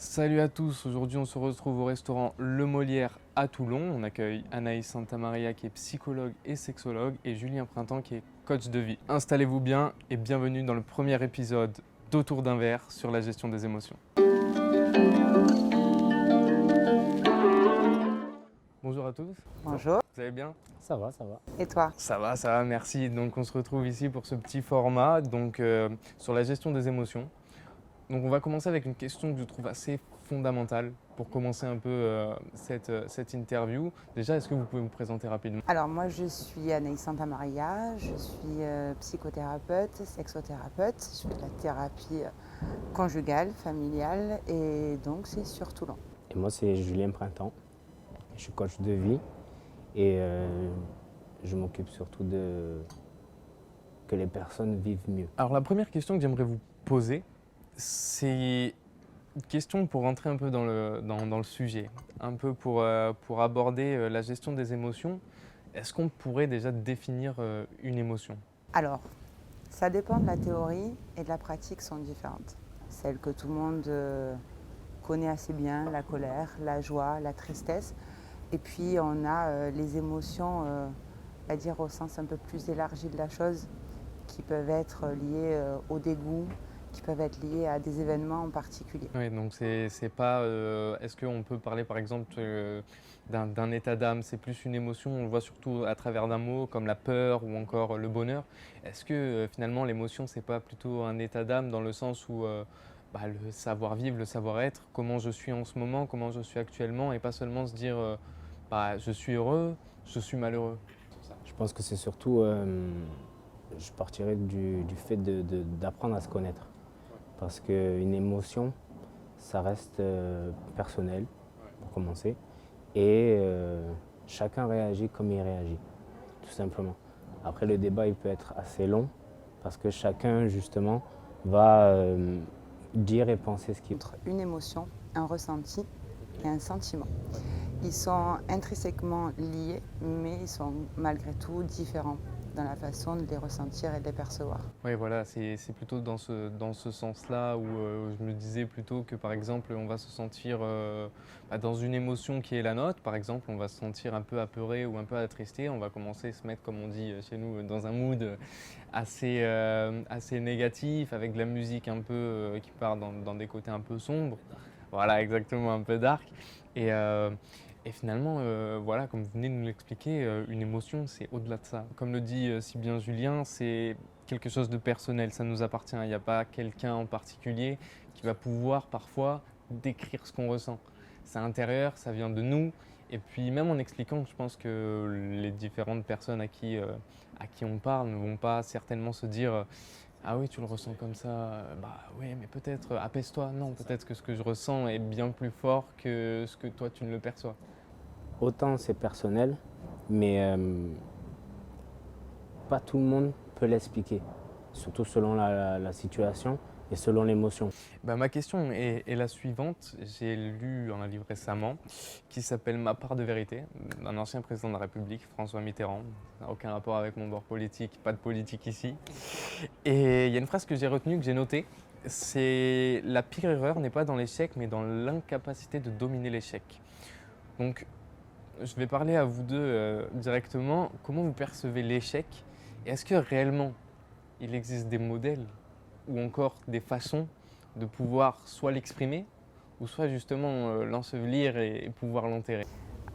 Salut à tous, aujourd'hui on se retrouve au restaurant Le Molière à Toulon. On accueille Anaïs Santamaria qui est psychologue et sexologue et Julien Printemps qui est coach de vie. Installez-vous bien et bienvenue dans le premier épisode d'Autour d'un verre sur la gestion des émotions. Bonjour à tous. Bonjour. Vous allez bien? Ça va, ça va. Et toi? Ça va, merci. Donc on se retrouve ici pour ce petit format sur la gestion des émotions. Donc on va commencer avec une question que je trouve assez fondamentale pour commencer un peu cette interview. Déjà, est-ce que vous pouvez vous présenter rapidement? Alors moi je suis Anaïs Santamaria, je suis psychothérapeute, sexothérapeute, je fais de la thérapie conjugale, familiale et donc c'est sur Toulon. Et moi, c'est Julien Printemps. Je suis coach de vie et je m'occupe surtout de que les personnes vivent mieux. Alors la première question que j'aimerais vous poser, c'est une question pour rentrer un peu dans le sujet, un peu pour aborder la gestion des émotions. Est-ce qu'on pourrait déjà définir une émotion? Alors, ça dépend de la théorie et de la pratique sont différentes. Celle que tout le monde connaît assez bien, la colère, la joie, la tristesse. Et puis on a les émotions, à dire au sens un peu plus élargi de la chose, qui peuvent être liées au dégoût, qui peuvent être liées à des événements en particulier. Oui, donc c'est pas. Est-ce qu'on peut parler par exemple d'un état d'âme? C'est plus une émotion, on le voit surtout à travers d'un mot comme la peur ou encore le bonheur. Est-ce que finalement l'émotion c'est pas plutôt un état d'âme dans le sens où le savoir-vivre, le savoir-être, comment je suis en ce moment, comment je suis actuellement et pas seulement se dire je suis heureux, je suis malheureux. Je pense que c'est surtout, je partirais du fait d'apprendre à se connaître. Parce qu'une émotion, ça reste personnel, pour commencer. Et chacun réagit comme il réagit, tout simplement. Après, le débat, il peut être assez long, parce que chacun, justement, va dire et penser ce qu'il veut. Entre une émotion, un ressenti et un sentiment. Ils sont intrinsèquement liés, mais ils sont malgré tout différents dans la façon de les ressentir et de les percevoir. Oui, voilà, c'est plutôt dans ce sens-là où je me disais plutôt que par exemple on va se sentir dans une émotion qui est la nôtre, par exemple on va se sentir un peu apeuré ou un peu attristé, on va commencer à se mettre comme on dit chez nous dans un mood assez négatif avec de la musique un peu qui part dans des côtés un peu sombres, voilà exactement un peu dark et finalement, voilà, comme vous venez de nous l'expliquer, une émotion, c'est au-delà de ça. Comme le dit si bien Julien, c'est quelque chose de personnel, ça nous appartient. Il n'y a pas quelqu'un en particulier qui va pouvoir parfois décrire ce qu'on ressent. C'est intérieur, ça vient de nous. Et puis même en expliquant, je pense que les différentes personnes à qui on parle ne vont pas certainement se dire ah oui, tu le ressens comme ça, oui, mais peut-être apaise-toi. Non, peut-être que ce que je ressens est bien plus fort que ce que toi tu ne le perçois. Autant c'est personnel, mais pas tout le monde peut l'expliquer, surtout selon la situation et selon l'émotion. Ma question est la suivante. J'ai lu un livre récemment qui s'appelle Ma part de vérité, d'un ancien président de la République, François Mitterrand. Ça n'a aucun rapport avec mon bord politique, pas de politique ici. Et il y a une phrase que j'ai retenue, que j'ai notée. C'est la pire erreur n'est pas dans l'échec, mais dans l'incapacité de dominer l'échec. Donc, je vais parler à vous deux directement. Comment vous percevez l'échec? Et est-ce que réellement, il existe des modèles ou encore des façons de pouvoir soit l'exprimer ou soit justement l'ensevelir et pouvoir l'enterrer?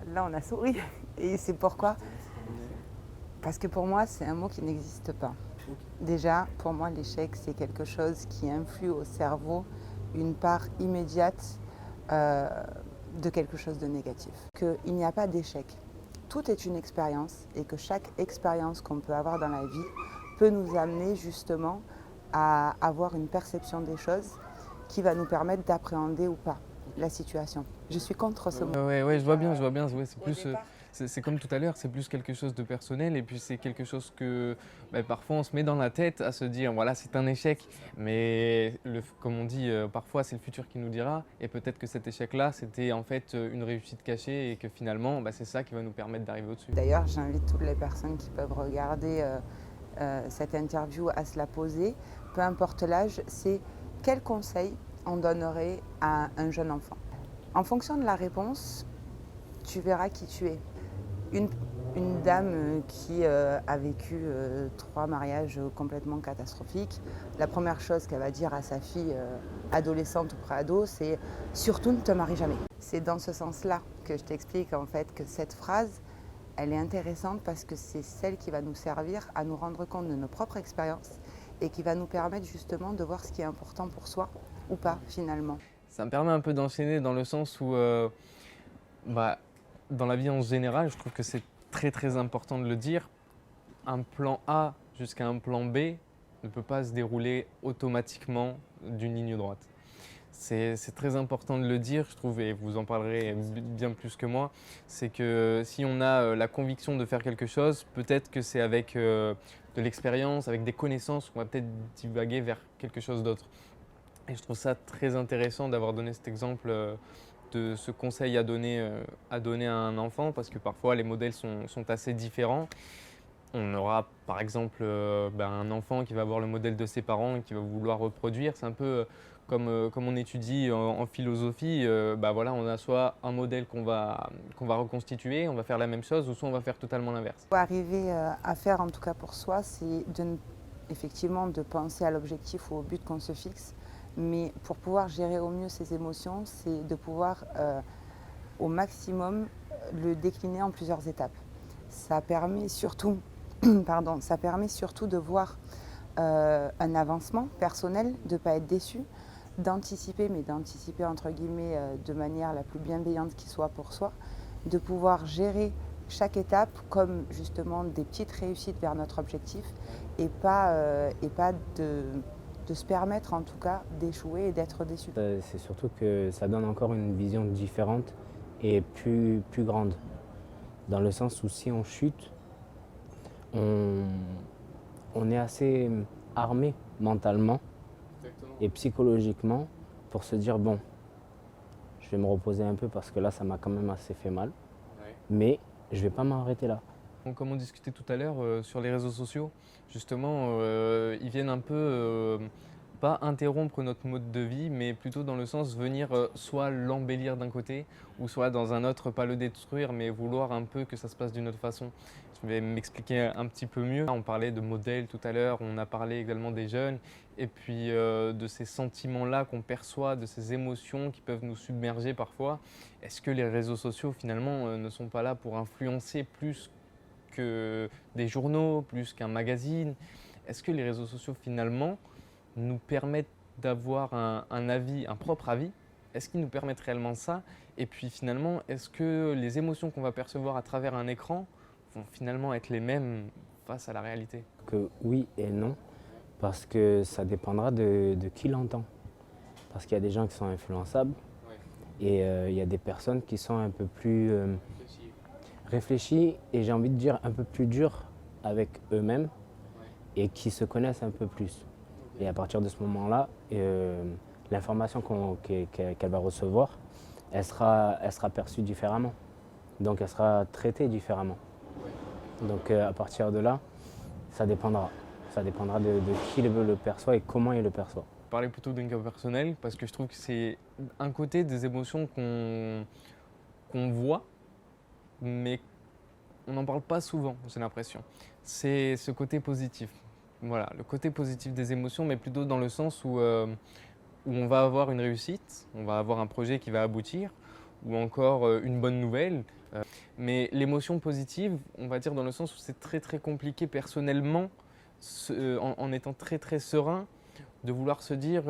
Là, on a souri. Et c'est pourquoi? Parce que pour moi, c'est un mot qui n'existe pas. Déjà, pour moi, l'échec, c'est quelque chose qui influe au cerveau une part immédiate de quelque chose de négatif. Qu'il n'y a pas d'échec. Tout est une expérience et que chaque expérience qu'on peut avoir dans la vie peut nous amener justement à avoir une perception des choses qui va nous permettre d'appréhender ou pas la situation. Je suis contre ce mot. Ouais, je vois bien. Ouais, c'est plus, c'est comme tout à l'heure, c'est plus quelque chose de personnel et puis c'est quelque chose que parfois on se met dans la tête à se dire voilà c'est un échec, mais comme on dit parfois c'est le futur qui nous dira et peut-être que cet échec-là c'était en fait une réussite cachée et que finalement c'est ça qui va nous permettre d'arriver au-dessus. D'ailleurs, j'invite toutes les personnes qui peuvent regarder cette interview à se la poser, peu importe l'âge, c'est quel conseil on donnerait à un jeune enfant? En fonction de la réponse, tu verras qui tu es. Une dame qui a vécu 3 mariages complètement catastrophiques, la première chose qu'elle va dire à sa fille adolescente ou pré-ado, c'est « surtout ne te marie jamais ». C'est dans ce sens-là que je t'explique en fait que cette phrase, elle est intéressante parce que c'est celle qui va nous servir à nous rendre compte de nos propres expériences et qui va nous permettre justement de voir ce qui est important pour soi ou pas finalement. Ça me permet un peu d'enchaîner dans le sens où, dans la vie en général, je trouve que c'est très important de le dire. Un plan A jusqu'à un plan B ne peut pas se dérouler automatiquement d'une ligne droite. C'est très important de le dire, je trouve, et vous en parlerez bien plus que moi, c'est que si on a la conviction de faire quelque chose, peut-être que c'est avec de l'expérience, avec des connaissances, qu'on va peut-être divaguer vers quelque chose d'autre. Et je trouve ça très intéressant d'avoir donné cet exemple de ce conseil à donner à un enfant, parce que parfois les modèles sont assez différents. On aura par exemple un enfant qui va avoir le modèle de ses parents et qui va vouloir reproduire. C'est un peu comme on étudie en philosophie, voilà, on a soit un modèle qu'on va reconstituer, on va faire la même chose, ou soit on va faire totalement l'inverse. Pour arriver à faire en tout cas pour soi, c'est effectivement de penser à l'objectif ou au but qu'on se fixe, mais pour pouvoir gérer au mieux ses émotions, c'est de pouvoir au maximum le décliner en plusieurs étapes. Ça permet surtout de voir un avancement personnel, de ne pas être déçu, d'anticiper, mais d'anticiper entre guillemets de manière la plus bienveillante qui soit pour soi, de pouvoir gérer chaque étape comme justement des petites réussites vers notre objectif et pas de se permettre en tout cas d'échouer et d'être déçu. C'est surtout que ça donne encore une vision différente et plus grande. Dans le sens où si on chute, on est assez armé mentalement et psychologiquement pour se dire bon, je vais me reposer un peu parce que là ça m'a quand même assez fait mal, mais je vais pas m'arrêter là. Comme on discutait tout à l'heure sur les réseaux sociaux, justement, ils viennent un peu pas interrompre notre mode de vie, mais plutôt dans le sens venir soit l'embellir d'un côté, ou soit dans un autre, pas le détruire, mais vouloir un peu que ça se passe d'une autre façon. Je vais m'expliquer un petit peu mieux. On parlait de modèles tout à l'heure, on a parlé également des jeunes, et puis de ces sentiments-là qu'on perçoit, de ces émotions qui peuvent nous submerger parfois. Est-ce que les réseaux sociaux, finalement, ne sont pas là pour influencer plus que des journaux, plus qu'un magazine? Est-ce que les réseaux sociaux, finalement, nous permettent d'avoir un avis, un propre avis? Est-ce qu'ils nous permettent réellement ça? Et puis finalement, est-ce que les émotions qu'on va percevoir à travers un écran vont finalement être les mêmes face à la réalité? Que oui et non, parce que ça dépendra de qui l'entend. Parce qu'il y a des gens qui sont influençables et il y a des personnes qui sont un peu plus réfléchies et j'ai envie de dire un peu plus dures avec eux-mêmes et qui se connaissent un peu plus. Et à partir de ce moment-là, l'information qu'elle va recevoir, elle sera perçue différemment. Donc elle sera traitée différemment. Donc à partir de là, ça dépendra. Ça dépendra de qui le perçoit et comment il le perçoit. Parler plutôt d'un cas personnel, parce que je trouve que c'est un côté des émotions qu'on voit, mais on n'en parle pas souvent, j'ai l'impression. C'est ce côté positif. Voilà, le côté positif des émotions, mais plutôt dans le sens où on va avoir une réussite, on va avoir un projet qui va aboutir, ou encore une bonne nouvelle. Mais l'émotion positive, on va dire dans le sens où c'est très compliqué personnellement, en étant très serein, de vouloir se dire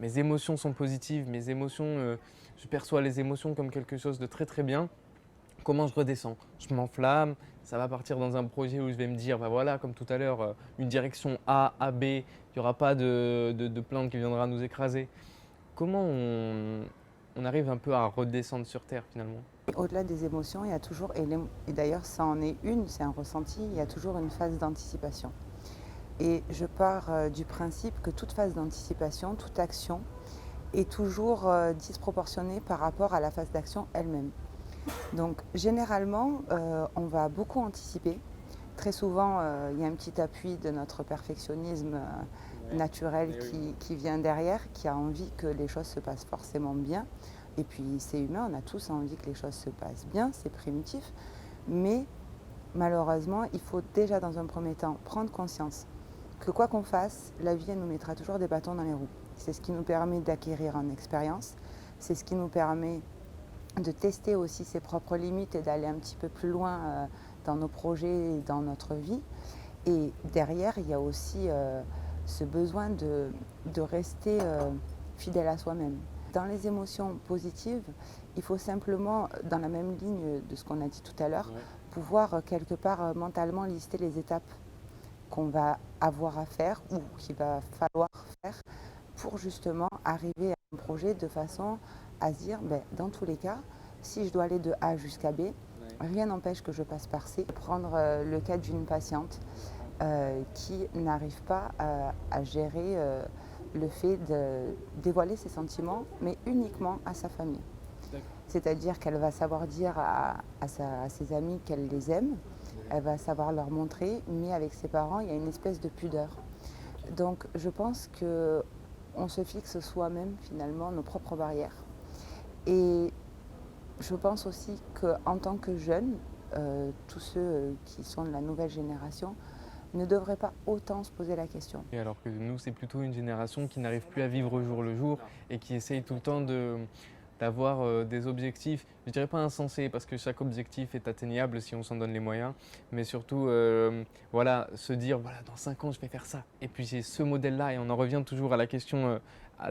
mes émotions sont positives, mes émotions, je perçois les émotions comme quelque chose de très bien. Comment je redescends? Je m'enflamme, ça va partir dans un projet où je vais me dire, voilà, comme tout à l'heure, une direction A, A, B, il n'y aura pas de plante qui viendra nous écraser. Comment on arrive un peu à redescendre sur Terre finalement? Au-delà des émotions, il y a toujours, et d'ailleurs ça en est une, c'est un ressenti, il y a toujours une phase d'anticipation. Et je pars du principe que toute phase d'anticipation, toute action est toujours disproportionnée par rapport à la phase d'action elle-même. Donc généralement, on va beaucoup anticiper. Très souvent, il y a un petit appui de notre perfectionnisme naturel qui vient derrière, qui a envie que les choses se passent forcément bien. Et puis c'est humain, on a tous envie que les choses se passent bien, c'est primitif. Mais malheureusement, il faut déjà dans un premier temps prendre conscience que quoi qu'on fasse, la vie elle nous mettra toujours des bâtons dans les roues. C'est ce qui nous permet d'acquérir en expérience, c'est ce qui nous permet de tester aussi ses propres limites et d'aller un petit peu plus loin dans nos projets et dans notre vie. Et derrière, il y a aussi ce besoin de rester fidèle à soi-même. Dans les émotions positives, il faut simplement, dans la même ligne de ce qu'on a dit tout à l'heure, pouvoir quelque part mentalement lister les étapes qu'on va avoir à faire ou qu'il va falloir faire pour justement arriver à un projet de façon à se dire, dans tous les cas, si je dois aller de A jusqu'à B, rien n'empêche que je passe par C. Prendre le cas d'une patiente qui n'arrive pas à gérer le fait de dévoiler ses sentiments, mais uniquement à sa famille. C'est-à-dire qu'elle va savoir dire à ses amis qu'elle les aime, elle va savoir leur montrer, mais avec ses parents, il y a une espèce de pudeur. Donc je pense qu'on se fixe soi-même finalement nos propres barrières. Et je pense aussi qu'en tant que jeunes, tous ceux qui sont de la nouvelle génération ne devraient pas autant se poser la question. Et alors que nous, c'est plutôt une génération qui n'arrive plus à vivre au jour le jour et qui essaye tout le temps d'avoir des objectifs, je dirais pas insensés parce que chaque objectif est atteignable si on s'en donne les moyens, mais surtout voilà, se dire voilà, dans 5 ans je vais faire ça et puis j'ai ce modèle-là et on en revient toujours à la question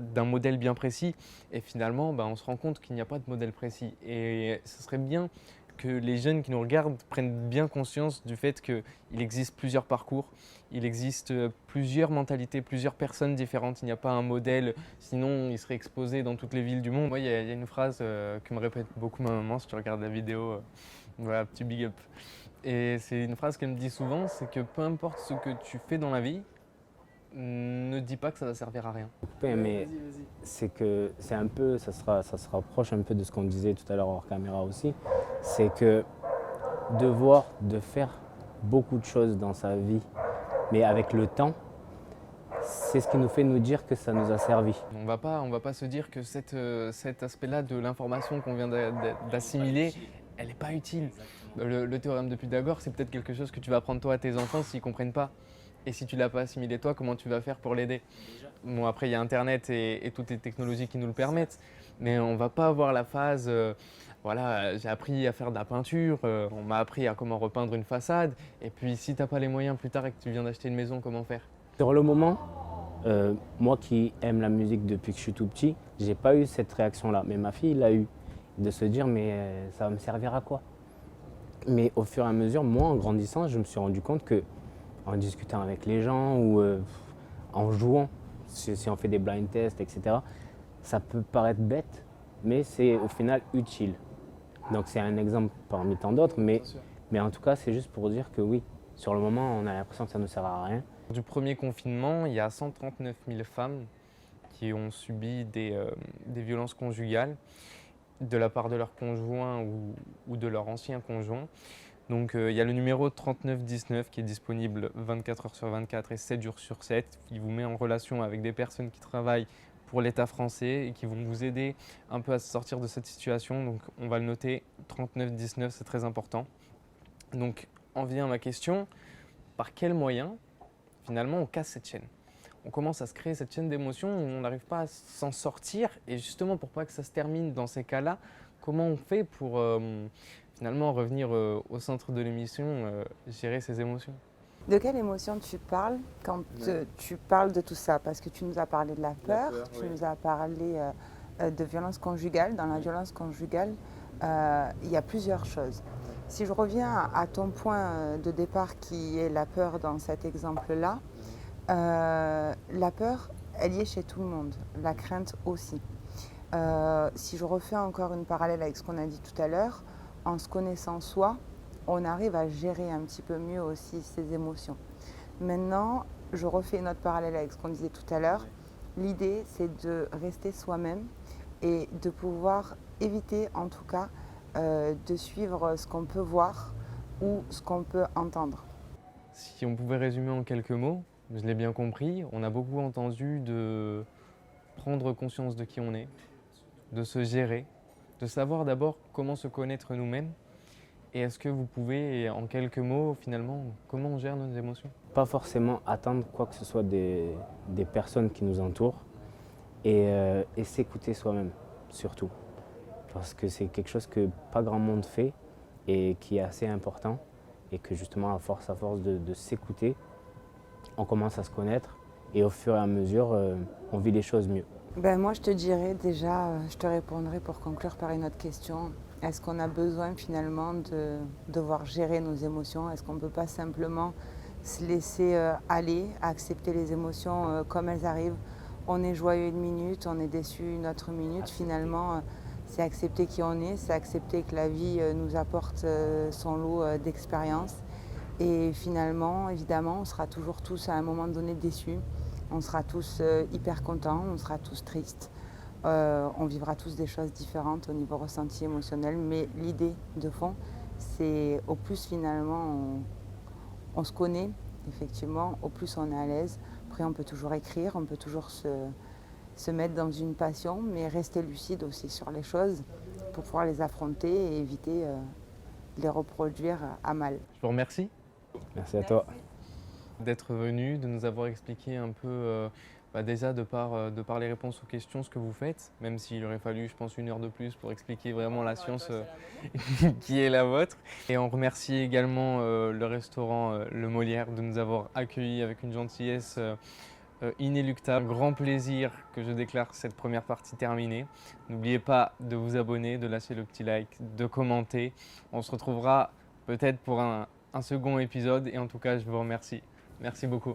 d'un modèle bien précis et finalement on se rend compte qu'il n'y a pas de modèle précis et ce serait bien que les jeunes qui nous regardent prennent bien conscience du fait qu'il existe plusieurs parcours, il existe plusieurs mentalités, plusieurs personnes différentes. Il n'y a pas un modèle, sinon ils seraient exposés dans toutes les villes du monde. Moi, il y a une phrase que me répète beaucoup ma maman si tu regardes la vidéo. Voilà, petit big up. Et c'est une phrase qu'elle me dit souvent, c'est que peu importe ce que tu fais dans la vie, ne dis pas que ça va servir à rien. Mais c'est que c'est un peu, ça se rapproche un peu de ce qu'on disait tout à l'heure hors caméra aussi, c'est que de faire beaucoup de choses dans sa vie, mais avec le temps, c'est ce qui nous fait nous dire que ça nous a servi. On va pas se dire que cet aspect-là de l'information qu'on vient d'assimiler, elle n'est pas utile. Le théorème de Pythagore, c'est peut-être quelque chose que tu vas apprendre toi à tes enfants s'ils ne comprennent pas. Et si tu ne l'as pas assimilé toi, comment tu vas faire pour l'aider? Bon, après, il y a Internet et toutes les technologies qui nous le permettent. Mais on ne va pas avoir la phase, voilà, j'ai appris à faire de la peinture, on m'a appris à comment repeindre une façade. Et puis, si tu n'as pas les moyens plus tard et que tu viens d'acheter une maison, comment faire? Sur le moment, moi qui aime la musique depuis que je suis tout petit, j'ai pas eu cette réaction-là. Mais ma fille l'a eu. De se dire, mais ça va me servir à quoi? Mais au fur et à mesure, moi, en grandissant, je me suis rendu compte que en discutant avec les gens ou en jouant, si on fait des blind tests, etc., ça peut paraître bête, mais c'est au final utile. Donc c'est un exemple parmi tant d'autres, mais en tout cas, c'est juste pour dire que oui, sur le moment, on a l'impression que ça ne sert à rien. Du premier confinement, il y a 139 000 femmes qui ont subi des violences conjugales de la part de leur conjoint ou de leur ancien conjoint. Donc il y a le numéro 3919 qui est disponible 24 heures sur 24 et 7 jours sur 7. Il vous met en relation avec des personnes qui travaillent pour l'État français et qui vont vous aider un peu à sortir de cette situation. Donc on va le noter, 3919, c'est très important. Donc en vient ma question, par quels moyens finalement on casse cette chaîne? On commence à se créer cette chaîne d'émotions où on n'arrive pas à s'en sortir et justement pour pas que ça se termine dans ces cas-là, comment on fait pour finalement revenir au centre de l'émission, gérer ses émotions? De quelle émotion tu parles quand tu parles de tout ça? Parce que tu nous as parlé de la peur, tu nous as parlé de violence conjugale. Dans la violence conjugale, il y a plusieurs choses. Si je reviens à ton point de départ qui est la peur dans cet exemple-là, la peur, elle y est chez tout le monde, la crainte aussi. Si je refais encore une parallèle avec ce qu'on a dit tout à l'heure, en se connaissant soi, on arrive à gérer un petit peu mieux aussi ses émotions. Maintenant, je refais notre parallèle avec ce qu'on disait tout à l'heure. L'idée, c'est de rester soi-même et de pouvoir éviter, en tout cas, de suivre ce qu'on peut voir ou ce qu'on peut entendre. Si on pouvait résumer en quelques mots, je l'ai bien compris, on a beaucoup entendu de prendre conscience de qui on est, de se gérer, de savoir d'abord comment se connaître nous-mêmes. Et est-ce que vous pouvez, en quelques mots, finalement, comment on gère nos émotions? Pas forcément attendre quoi que ce soit des personnes qui nous entourent et s'écouter soi-même, surtout. Parce que c'est quelque chose que pas grand monde fait et qui est assez important. Et que justement, à force de s'écouter, on commence à se connaître et au fur et à mesure, on vit les choses mieux. Ben moi, je te dirais déjà, je te répondrai pour conclure par une autre question. Est-ce qu'on a besoin finalement de devoir gérer nos émotions? Est-ce qu'on ne peut pas simplement se laisser aller, accepter les émotions comme elles arrivent? On est joyeux une minute, on est déçu une autre minute. Finalement, c'est accepter qui on est, c'est accepter que la vie nous apporte son lot d'expériences. Et finalement, évidemment, on sera toujours tous à un moment donné déçus. On sera tous hyper contents, on sera tous tristes. On vivra tous des choses différentes au niveau ressenti émotionnel. Mais l'idée de fond, c'est au plus finalement on se connaît, effectivement, au plus on est à l'aise. Après, on peut toujours écrire, on peut toujours se mettre dans une passion, mais rester lucide aussi sur les choses pour pouvoir les affronter et éviter de les reproduire à mal. Je vous remercie Merci à toi. d'être venu, de nous avoir expliqué un peu, déjà de par les réponses aux questions, ce que vous faites, même s'il aurait fallu, je pense, 1 heure de plus pour expliquer vraiment la science qui est la vôtre. Et on remercie également le restaurant Le Molière de nous avoir accueillis avec une gentillesse inéluctable. Un grand plaisir que je déclare cette première partie terminée. N'oubliez pas de vous abonner, de lâcher le petit like, de commenter. On se retrouvera peut-être pour un second épisode et en tout cas, je vous remercie. Merci beaucoup.